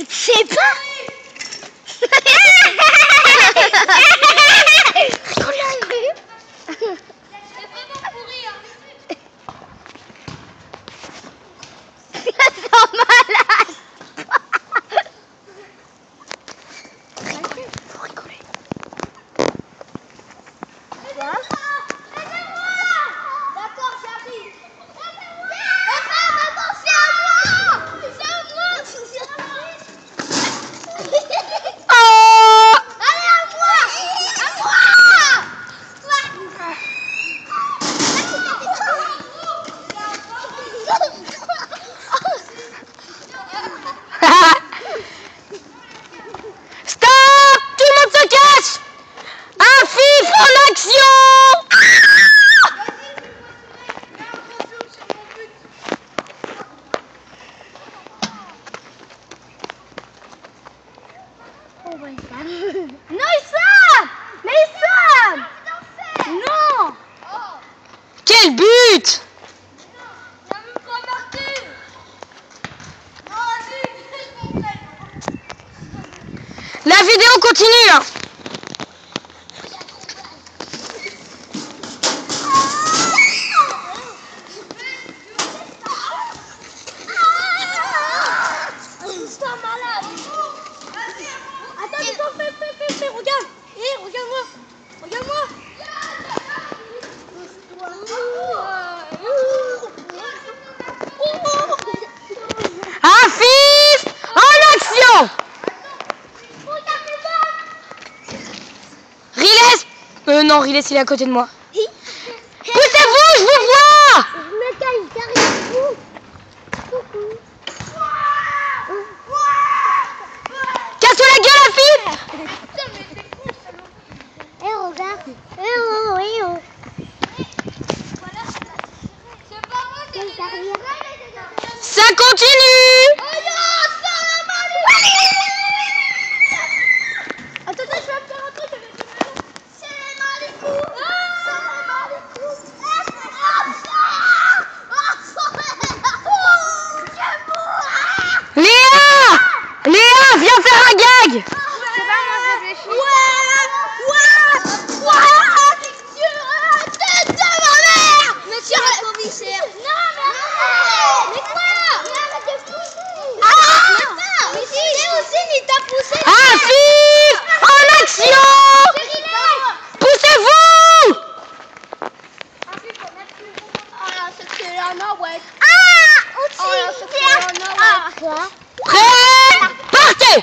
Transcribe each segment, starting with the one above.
Je sais pas. Non, ils savent! Mais ils savent! Non! Quel but! La vidéo continue, hein. Regarde! Regarde-moi! Regarde-moi! Afif! En action! Riles! Non, Riles, il est à côté de moi. Poussez-vous, je vous vois! Je me cache derrière vous. Casse-toi la gueule, Afif! Eh, regarde. Eh, oh, eh, oh. Ça continue! Attends, je vais faire un truc avec le Léa! Léa, viens faire un gag! Afif! En action! Poussez-vous! Prêt? Partez!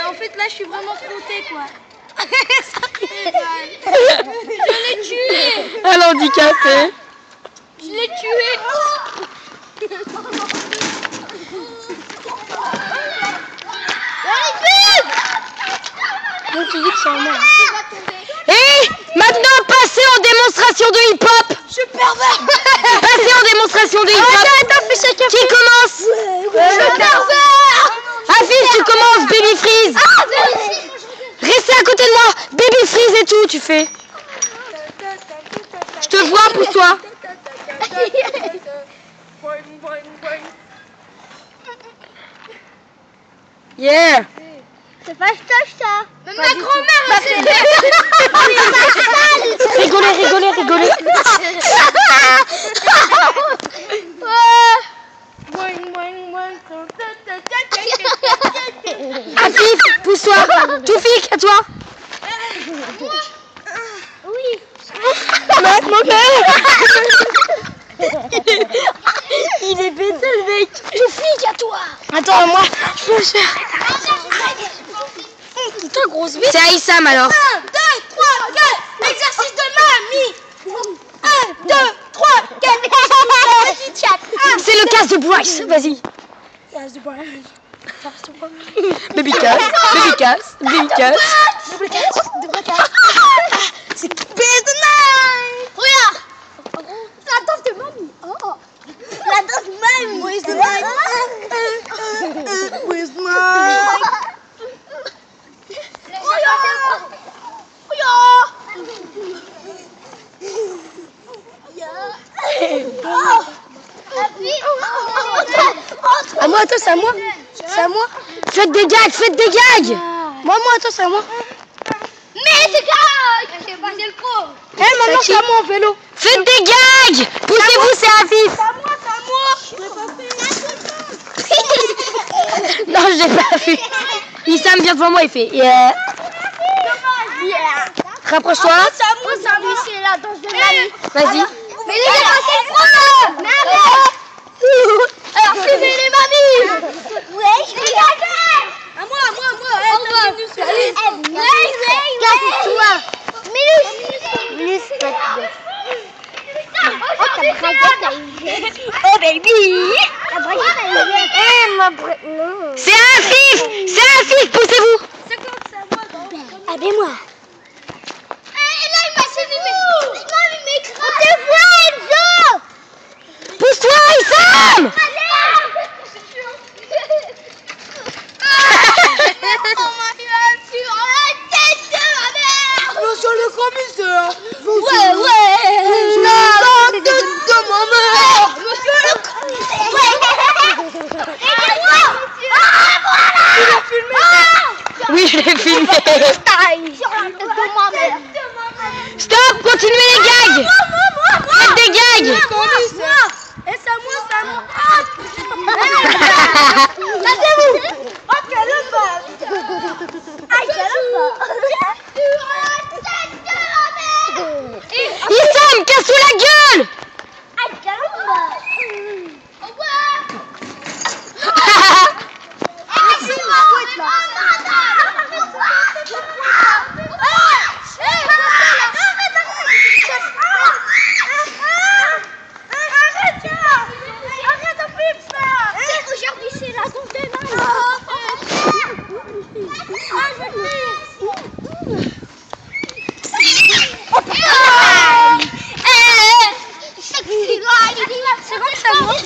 En fait, là, je suis vraiment frottée, quoi. Je l'ai tué. Un handicapé. Je l'ai tué. Donc tu dis que c'est en mort. Et maintenant, passez en démonstration de hip-hop. Je suis pervers. Passez en démonstration de hip-hop. Qui commence? Je suis pervers. Afif, tu commences, Baby Freeze. Restez à côté de moi. Baby Freeze et tout, tu fais. Je te vois, pousse-toi. Yeah. C'est pas ça. Même ma grand-mère, c'est Rigolez, rigolez, rigolez. Afif, pousse-toi. Toufik, à toi. Oui. Mon père. Il est bêté, le mec. Toufik, à toi. Attends, moi, je peux le faire. Putain, grosse bite. C'est Aïssam alors. 1, 2, 3, 4, exercice de mamie. 1, 2, 3, 4, C'est le casse de Bryce, vas-y. Baby casse, baby casse, baby casse. C'est Best the Night. Regarde. La danse de mamie. La danse de mamie. Where's the night? Where's the night? à moi. C'est à moi. Faites des gags, faites des gags. Moi, attends, c'est à moi. Mais c'est grave. C'est pas le pro. Eh, maintenant, c'est à moi en vélo. Faites des gags. Poussez-vous, c'est Afif. C'est à moi. Non, j'ai pas vu. Issam vient devant moi, il fait yeah. Rapproche-toi. C'est à moi. C'est la danse de mamie. Vas-y. Mais les gars, c'est le pro. Mais arrête. Alors, suivez les mamies. Ouais, je vais gagner. À moi. Casse-toi. Minus. Oh, baby. C'est Afif. C'est Afif, poussez-vous. C'est quoi que c'est à moi? Aidez-moi. Et là, il m'a suivi, mais il m'écrase. C'est vrai, Enzo. Pousse-toi, Issam. Sur le grand musée. Ouais. La tête de ma mère. Monsieur le Oui, je l'ai filmé. Sur la tête de ma mère. Stop, continuez les gags. Faites des gags. Et c'est à moi. Lâchez-vous. Oh, quelle balle. Issam, casse-toi la gueule. Aujourd'hui, c'est la danse de mamie. C'est bon que ça monte.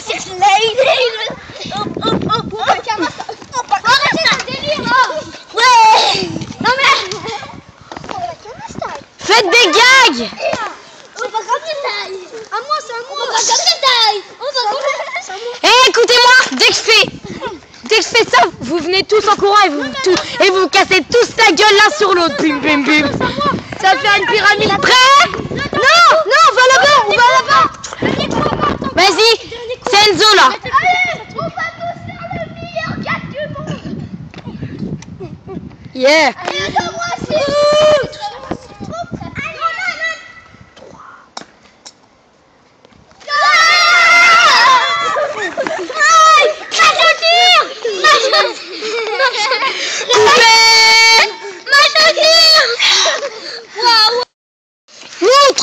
Faites des gags. Écoutez-moi, dès que je fais ça, vous venez tous en courant et vous cassez tous la gueule l'un sur l'autre. Bim, bim, bim. Ça va faire une pyramide. Prêt? Non, on va là-bas, Vas-y, c'est Enzo là. Allez, on va tous faire le meilleur gars du monde. Yeah. Allez, attends,